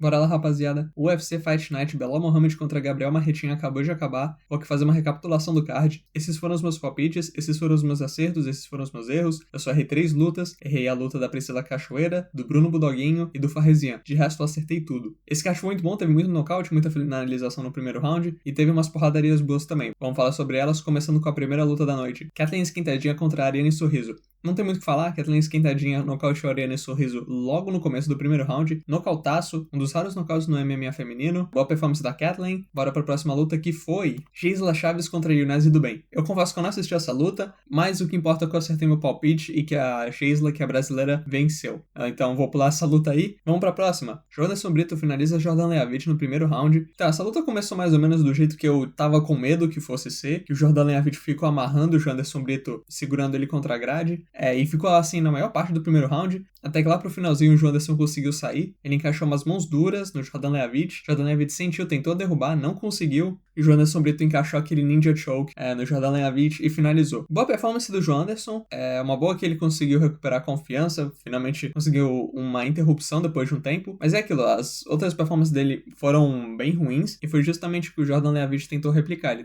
Bora lá, rapaziada. O UFC Fight Night Belal Muhammad contra Gabriel Marretin acabou de acabar. Vou aqui fazer uma recapitulação do card. Esses foram os meus palpites, esses foram os meus acertos, esses foram os meus erros. Eu só errei 3 lutas. Errei a luta da Priscila Cachoeira, do Bruno Budoguinho e do Farrezian. De resto, eu acertei tudo. Esse card foi muito bom, teve muito nocaute, muita finalização no primeiro round e teve umas porradarias boas também. Vamos falar sobre elas, começando com a primeira luta da noite. Kathleen Esquentadinha contra a Ariane Sorriso. Não tem muito o que falar, Kathleen Esquentadinha nocauteou a Ariane Sorriso logo no começo do primeiro round. Nocautaço, um dos raros nocautes no MMA feminino. Boa performance da Kathleen. Bora pra próxima luta, que foi Geisla Chaves contra a Yunese do Bem. Eu confesso que eu não assisti essa luta, mas o que importa é que eu acertei meu palpite e que a Geisla, que é a brasileira, venceu. Então vou pular essa luta aí. Vamos pra próxima. Jordan Brito finaliza Jordan Leavitt no primeiro round. Tá, essa luta começou mais ou menos do jeito que eu tava com medo que fosse ser, que o Jordan Leavitt ficou amarrando o Jordan Brito, segurando ele contra a grade. E ficou assim na maior parte do primeiro round, até que lá pro finalzinho o Joanderson conseguiu sair. Ele encaixou umas mãos duras no Jordan Leavitt. Jordan Leavitt sentiu, tentou derrubar, não conseguiu. E o Joanderson Brito encaixou aquele ninja choke no Jordan Leavitt e finalizou. Boa performance do Joanderson, uma boa que ele conseguiu recuperar a confiança, finalmente conseguiu uma interrupção depois de um tempo. Mas é aquilo, as outras performances dele foram bem ruins e foi justamente o que o Jordan Leavitt tentou replicar.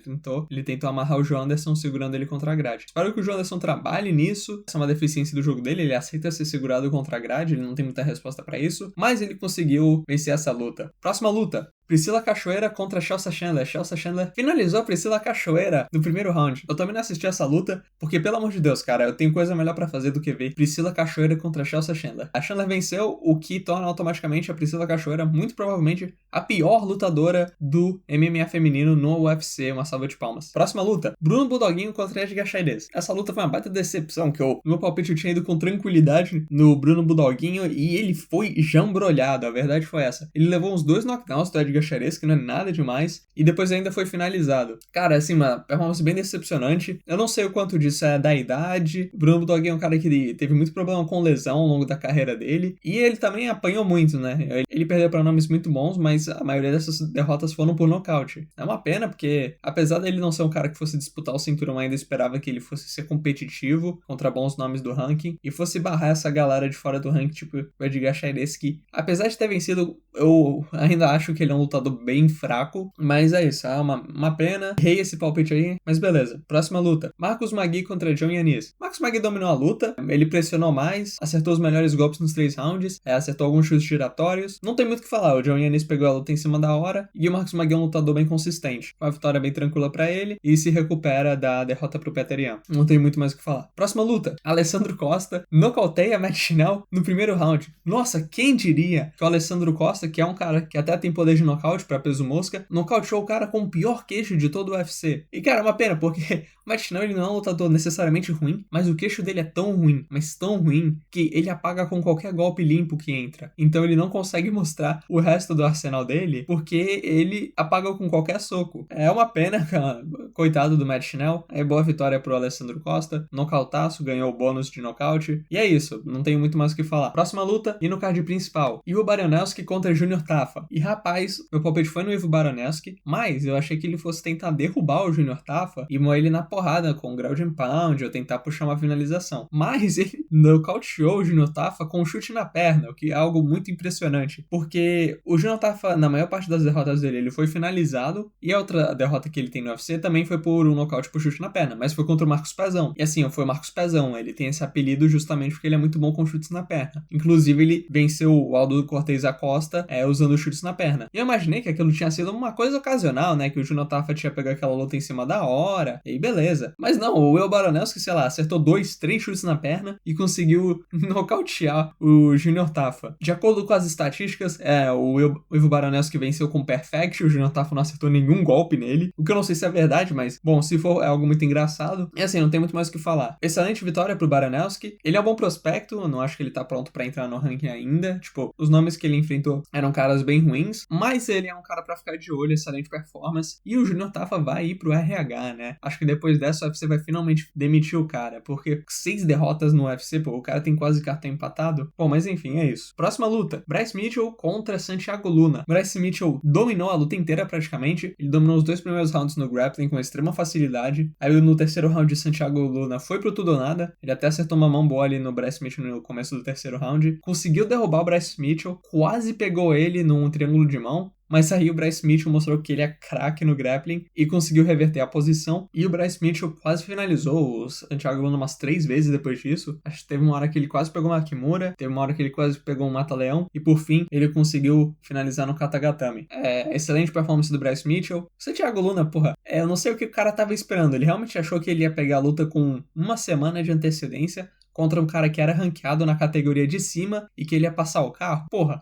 Ele tentou amarrar o Joanderson segurando ele contra a grade. Espero que o Joanderson trabalhe nisso. Essa é uma deficiência do jogo dele, ele aceita ser segurado contra a grade, ele não tem muita resposta pra isso, mas ele conseguiu vencer essa luta. Próxima luta. Priscila Cachoeira contra Chelsea Chandler. Chelsea Chandler finalizou a Priscila Cachoeira no primeiro round. Eu também não assisti essa luta, porque, pelo amor de Deus, cara, eu tenho coisa melhor pra fazer do que ver Priscila Cachoeira contra Chelsea Chandler. A Chandler venceu, o que torna automaticamente a Priscila Cachoeira, muito provavelmente, a pior lutadora do MMA feminino no UFC. Uma salva de palmas. Próxima luta. Bruno Budoguinho contra Edgar Chairez. Essa luta foi uma baita decepção, que no meu palpite eu tinha ido com tranquilidade no Bruno Budoguinho e ele foi jambrolhado. A verdade foi essa. Ele levou uns 2 knockdowns do Edgar Chairez, que não é nada demais, e depois ainda foi finalizado. Cara, assim, uma performance bem decepcionante. Eu não sei o quanto disso é da idade. O Bruno Budoguinho é um cara que teve muito problema com lesão ao longo da carreira dele, e ele também apanhou muito, né? Ele perdeu para nomes muito bons, mas a maioria dessas derrotas foram por nocaute. É uma pena, porque apesar dele não ser um cara que fosse disputar o cinturão, ainda esperava que ele fosse ser competitivo contra bons nomes do ranking, e fosse barrar essa galera de fora do ranking, tipo o Edgar Chairez, que apesar de ter vencido, eu ainda acho que ele é um lutador bem fraco, mas é isso, é uma pena. Errei esse palpite aí, mas beleza. Próxima luta. Marcos Magui contra John Yanis. Marcos Magui dominou a luta, ele pressionou mais, acertou os melhores golpes nos 3 rounds, acertou alguns chutes giratórios. Não tem muito o que falar, o John Yanis pegou a luta em cima da hora, e o Marcos Magui é um lutador bem consistente. Uma vitória bem tranquila pra ele, e se recupera da derrota pro Petr Yan. Não tem muito mais o que falar. Próxima luta. Alessandro Costa nocauteia Matt Schnell no primeiro round. Nossa, quem diria que o Alessandro Costa, que é um cara que até tem poder de nocaute pra peso mosca, nocauteou o cara com o pior queixo de todo o UFC. E cara, é uma pena, porque o Matt Schnell, ele não é um lutador necessariamente ruim, mas o queixo dele é tão ruim, mas tão ruim, que ele apaga com qualquer golpe limpo que entra. Então ele não consegue mostrar o resto do arsenal dele, porque ele apaga com qualquer soco. É uma pena, cara. Coitado do Matt Schnell. É boa vitória pro Alessandro Costa. Nocautaço, ganhou o bônus de nocaute. E é isso, não tenho muito mais o que falar. Próxima luta, e no card principal, Ivo Baranowski contra Junior Tafa. E rapaz, meu palpite foi no Ivo Baranowski, mas eu achei que ele fosse tentar derrubar o Junior Tafa e moer ele na porrada com o ground and pound, ou tentar puxar uma finalização. Mas ele nocauteou o Junior Tafa com um chute na perna, o que é algo muito impressionante, porque o Junior Tafa, na maior parte das derrotas dele, ele foi finalizado, e a outra derrota que ele tem no UFC também foi por um nocaute por chute na perna, mas foi contra o Marcos Pezão. E assim, foi o Marcos Pezão, ele tem esse apelido justamente porque ele é muito bom com chutes na perna. Inclusive, ele venceu o Aldo Cortez Acosta usando chutes na perna. E eu imaginei que aquilo tinha sido uma coisa ocasional, né? Que o Junior Tafa tinha pegado aquela luta em cima da hora, e beleza. Mas não, o Ivo Baranowski, sei lá, acertou 2, 3 chutes na perna e conseguiu nocautear o Junior Tafa. De acordo com as estatísticas, o Ivo Baranowski venceu com perfect, o Junior Tafa não acertou nenhum golpe nele, o que eu não sei se é verdade, mas, bom, se for, é algo muito engraçado. E assim, não tem muito mais o que falar. Excelente vitória pro Baranowski. Ele é um bom prospecto, eu não acho que ele tá pronto pra entrar no ranking ainda. Tipo, os nomes que ele enfrentou eram caras bem ruins, mas Mas ele é um cara pra ficar de olho, excelente performance. E o Júnior Tafa vai ir pro RH, né? Acho que depois dessa o UFC vai finalmente demitir o cara, porque 6 derrotas no UFC, pô, o cara tem quase cartão empatado. Bom, mas enfim, é isso. Próxima luta, Bryce Mitchell contra Santiago Luna. Bryce Mitchell dominou a luta inteira praticamente, ele dominou os 2 primeiros rounds no grappling com extrema facilidade. Aí no terceiro round, Santiago Luna foi pro tudo ou nada, ele até acertou uma mão boa ali no Bryce Mitchell no começo do terceiro round, conseguiu derrubar o Bryce Mitchell, quase pegou ele num triângulo de mão, mas aí o Bryce Mitchell mostrou que ele é craque no grappling e conseguiu reverter a posição. E o Bryce Mitchell quase finalizou o Santiago Luna umas 3 vezes depois disso. Acho que teve uma hora que ele quase pegou uma Kimura, teve uma hora que ele quase pegou um Mata-Leão e por fim ele conseguiu finalizar no Katagatame. Excelente performance do Bryce Mitchell. O Santiago Luna, porra, eu não sei o que o cara tava esperando. Ele realmente achou que ele ia pegar a luta com uma semana de antecedência contra um cara que era ranqueado na categoria de cima e que ele ia passar o carro. Porra,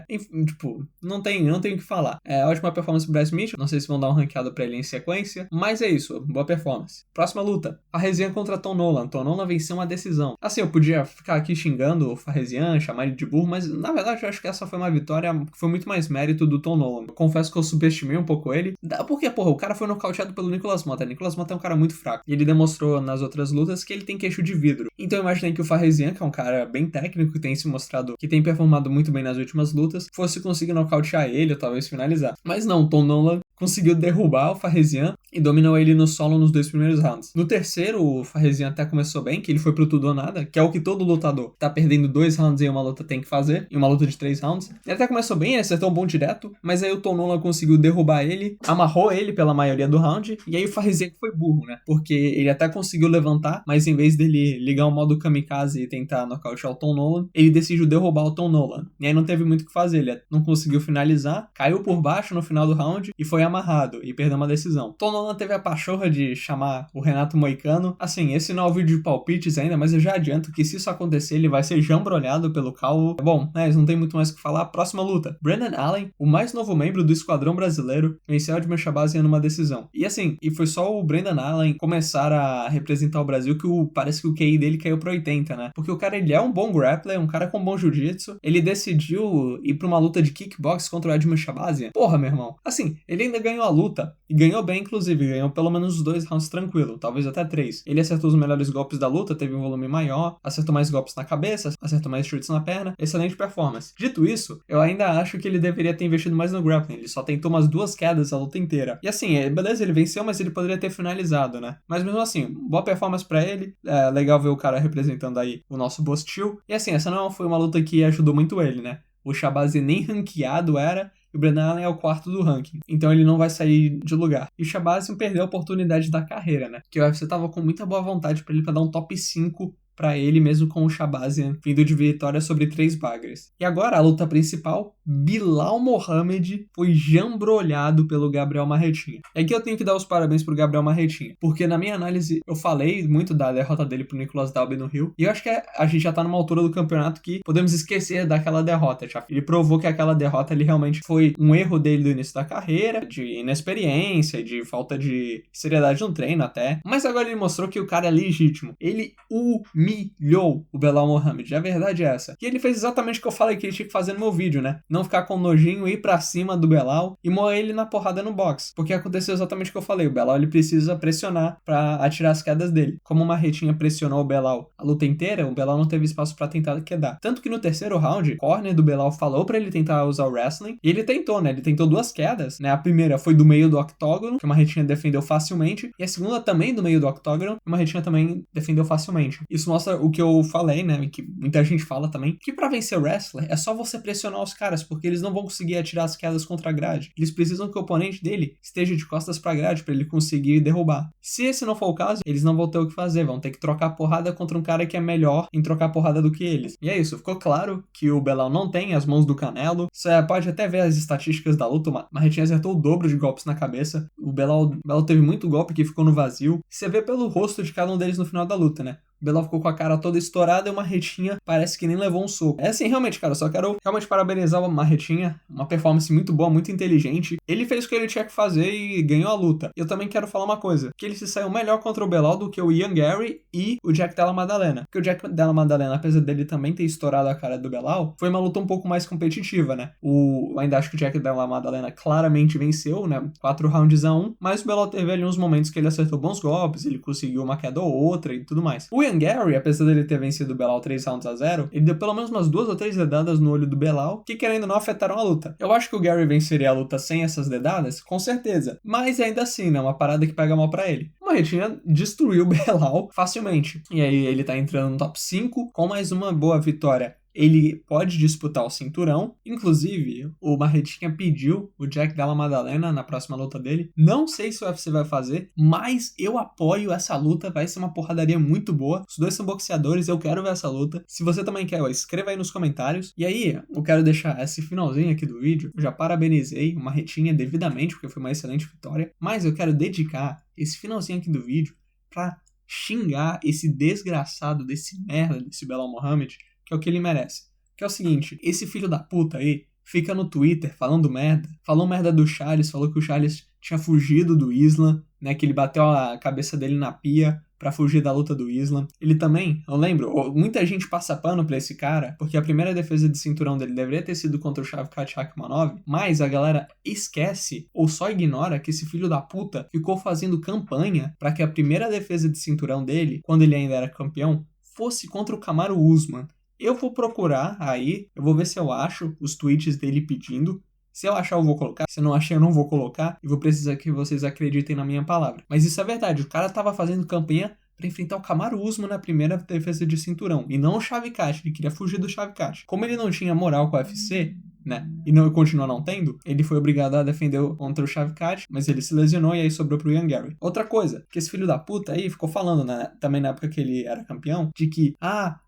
enfim, tipo, não tem o que falar. Ótima performance do Bryce Mitchell, não sei se vão dar um ranqueado pra ele em sequência, mas é isso, boa performance. Próxima luta, Farrezian contra Tom Nolan. Tom Nolan venceu uma decisão. Assim, eu podia ficar aqui xingando o Farrezian, chamar ele de burro, mas na verdade eu acho que essa foi uma vitória que foi muito mais mérito do Tom Nolan. Eu confesso que eu subestimei um pouco ele, porque, porra, o cara foi nocauteado pelo Nicolas Motta. Nicolas Motta é um cara muito fraco, e ele demonstrou nas outras lutas que ele tem queixo de vidro. Então eu imaginei que o Farrezian, que é um cara bem técnico, que tem se mostrado, que tem performado muito bem nas últimas lutas, fosse conseguir nocautear ele ou talvez finalizar. Mas não, Tom Nolan conseguiu derrubar o Farrezian e dominou ele no solo nos 2 primeiros rounds. No terceiro, o Farrezian até começou bem, que ele foi pro tudo ou nada, que é o que todo lutador tá perdendo 2 rounds em uma luta tem que fazer, em uma luta de 3 rounds. Ele até começou bem, ele acertou um bom direto, mas aí o Tom Nolan conseguiu derrubar ele, amarrou ele pela maioria do round, e aí o Farrezian que foi burro, né? Porque ele até conseguiu levantar, mas em vez dele ligar o modo kamikaze e tentar nocautear o Tom Nolan, ele decidiu derrubar o Tom Nolan. E aí não teve muito o que fazer, ele não conseguiu finalizar, caiu por baixo no final do round e foi amarrado e perdeu uma decisão. Tom Nolan teve a pachorra de chamar o Renato Moicano. Assim, esse não é o vídeo de palpites ainda, mas eu já adianto que se isso acontecer, ele vai ser jambrolhado pelo calvo. Bom, não tem muito mais o que falar. Próxima luta. Brandon Allen, o mais novo membro do esquadrão brasileiro, venceu Edmund Shabazian numa decisão. E assim, foi só o Brandon Allen começar a representar o Brasil que parece que o QI dele caiu pra 80, né? Porque o cara, ele é um bom grappler, um cara com bom jiu-jitsu. Ele decidiu ir pra uma luta de kickbox contra o Edmund Shabazian. Porra, meu irmão. Assim, ele ainda ganhou a luta. E ganhou bem, inclusive. Ganhou pelo menos os 2 rounds tranquilo. Talvez até 3. Ele acertou os melhores golpes da luta, teve um volume maior, acertou mais golpes na cabeça, acertou mais chutes na perna. Excelente performance. Dito isso, eu ainda acho que ele deveria ter investido mais no grappling. Ele só tentou umas 2 quedas a luta inteira. E assim, beleza, ele venceu, mas ele poderia ter finalizado, né? Mas mesmo assim, boa performance pra ele. É legal ver o cara representando aí o nosso Bostil. E assim, essa não foi uma luta que ajudou muito ele, né? O Shabazian nem ranqueado era, e o Brandon Allen é o 4º do ranking. Então ele não vai sair de lugar. E o Shabazian perdeu a oportunidade da carreira, né? Porque o UFC tava com muita boa vontade pra ele dar um top 5 pra ele, mesmo com o Shabazian vindo de vitória sobre 3 bagres. E agora a luta principal, Bilal Mohamed foi jambrolhado pelo Gabriel Marretinha. E aqui eu tenho que dar os parabéns pro Gabriel Marretinha, porque na minha análise eu falei muito da derrota dele pro Nicolas Dalby no Rio, e eu acho que a gente já tá numa altura do campeonato que podemos esquecer daquela derrota, já. Ele provou que aquela derrota ele realmente foi um erro dele do início da carreira, de inexperiência, de falta de seriedade no treino até, mas agora ele mostrou que o cara é legítimo. Ele humilhou o Belal Mohamed, a verdade é essa. E ele fez exatamente o que eu falei que ele tinha que fazer no meu vídeo, né? Não ficar com nojinho, ir pra cima do Belal e moer ele na porrada no box. Porque aconteceu exatamente o que eu falei, o Belal ele precisa pressionar pra atirar as quedas dele. Como o Marretinha pressionou o Belal a luta inteira, o Belal não teve espaço pra tentar quedar. Tanto que no terceiro round, o corner do Belal falou pra ele tentar usar o wrestling, e ele tentou, né? Ele tentou 2 quedas, né? A primeira foi do meio do octógono, que o Marretinha defendeu facilmente, e a segunda também do meio do octógono, que o Marretinha também defendeu facilmente. Isso mostra o que eu falei, né? Que muita gente fala também, que pra vencer o wrestler é só você pressionar os caras, porque eles não vão conseguir atirar as quedas contra a grade. Eles precisam que o oponente dele esteja de costas pra grade pra ele conseguir derrubar. Se esse não for o caso, eles não vão ter o que fazer, vão ter que trocar porrada contra um cara que é melhor em trocar porrada do que eles. E é isso, ficou claro que o Belal não tem as mãos do Canelo. Você pode até ver as estatísticas da luta, o Marretinha acertou o dobro de golpes na cabeça. O Belal teve muito golpe que ficou no vazio. Você vê pelo rosto de cada um deles no final da luta, né? O Belal ficou com a cara toda estourada e o Marretinha parece que nem levou um soco. É assim, realmente, cara, só quero realmente parabenizar o Marretinha. Uma performance muito boa, muito inteligente. Ele fez o que ele tinha que fazer e ganhou a luta. Eu também quero falar uma coisa, que ele se saiu melhor contra o Belal do que o Ian Gary e o Jack Della Maddalena. Porque o Jack Della Maddalena, apesar dele também ter estourado a cara do Belal, foi uma luta um pouco mais competitiva, né? Eu ainda acho que o Jack Della Maddalena claramente venceu, né? 4 rounds a 1, mas o Belal teve ali uns momentos que ele acertou bons golpes, ele conseguiu uma queda ou outra e tudo mais. O Ian Gary, apesar dele ter vencido o Belal 3 rounds a 0, ele deu pelo menos umas 2 ou 3 dedadas no olho do Belal, que querendo ou não afetaram a luta. Eu acho que o Gary venceria a luta sem essas dedadas, com certeza, mas ainda assim, né? Uma parada que pega mal pra ele. O Marretinha destruiu o Belal facilmente. E aí ele tá entrando no top 5 com mais uma boa vitória. Ele pode disputar o cinturão. Inclusive, o Marretinha pediu o Jack Della Maddalena na próxima luta dele. Não sei se o UFC vai fazer, mas eu apoio essa luta. Vai ser uma porradaria muito boa. Os dois são boxeadores, eu quero ver essa luta. Se você também quer, escreva aí nos comentários. E aí, eu quero deixar esse finalzinho aqui do vídeo. Eu já parabenizei o Marretinha devidamente, porque foi uma excelente vitória. Mas eu quero dedicar esse finalzinho aqui do vídeo pra xingar esse desgraçado, desse merda, desse Belal Muhammad, que é o que ele merece. Que é o seguinte, esse filho da puta aí fica no Twitter falando merda, falou merda do Charles, falou que o Charles tinha fugido do Islam, né, que ele bateu a cabeça dele na pia pra fugir da luta do Islam. Ele também, eu lembro, muita gente passa pano pra esse cara, porque a primeira defesa de cinturão dele deveria ter sido contra o Shavkat Rakhmonov, mas a galera esquece ou só ignora que esse filho da puta ficou fazendo campanha pra que a primeira defesa de cinturão dele, quando ele ainda era campeão, fosse contra o Kamaru Usman. Eu vou procurar aí, eu vou ver se eu acho os tweets dele pedindo. Se eu achar, eu vou colocar. Se eu não achar, eu não vou colocar. E vou precisar que vocês acreditem na minha palavra. Mas isso é verdade. O cara tava fazendo campanha para enfrentar o Kamaru Usman na primeira defesa de cinturão. E não o Shavkat. Ele queria fugir do Shavkat. Como ele não tinha moral com o UFC, né? E não continua não tendo, ele foi obrigado a defender contra o Shavkat, mas ele se lesionou e aí sobrou pro Ian Gary. Outra coisa, que esse filho da puta aí ficou falando, né, também na época que ele era campeão, de que,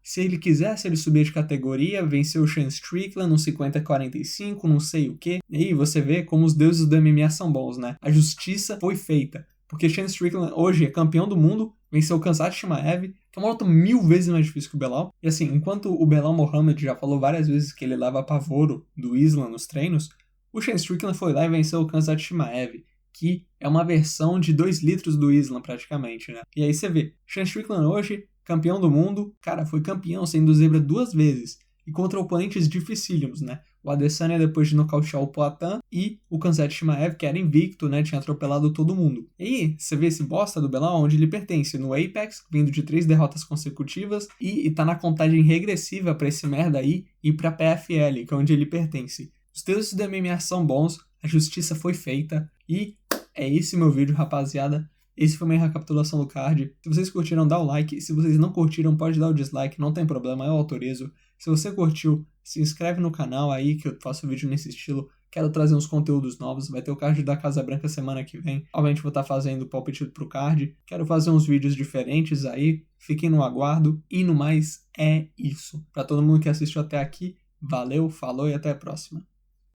se ele quisesse, ele subia de categoria, venceu o Sean Strickland no 50-45, não sei o que. E aí você vê como os deuses do MMA são bons, né? A justiça foi feita. Porque Sean Strickland hoje é campeão do mundo, venceu o Khamzat Chimaev, que é uma luta 1000 vezes mais difícil que o Belal. E assim, enquanto o Belal Muhammad já falou várias vezes que ele leva pavoro do Islam nos treinos, o Sean Strickland foi lá e venceu o Khamzat Chimaev, que é uma versão de 2 litros do Islam praticamente, né? E aí você vê, Sean Strickland hoje, campeão do mundo, cara, foi campeão sendo zebra 2 vezes. E contra oponentes dificílimos, né? O Adesanya depois de nocautear o Poatan e o Khamzat Chimaev, que era invicto, né? Tinha atropelado todo mundo. E aí, você vê esse bosta do Belal onde ele pertence, no Apex, vindo de 3 derrotas consecutivas e tá na contagem regressiva pra esse merda aí e pra PFL, que é onde ele pertence. Os deuses do MMA são bons, a justiça foi feita e é esse meu vídeo, rapaziada. Esse foi minha recapitulação do card. Se vocês curtiram, dá o like. Se vocês não curtiram, pode dar o dislike, não tem problema, eu autorizo. Se você curtiu, se inscreve no canal aí que eu faço vídeo nesse estilo. Quero trazer uns conteúdos novos. Vai ter o card da Casa Branca semana que vem. Obviamente vou estar fazendo palpite pro card. Quero fazer uns vídeos diferentes aí. Fiquem no aguardo. E no mais, é isso. Pra todo mundo que assistiu até aqui, valeu, falou e até a próxima.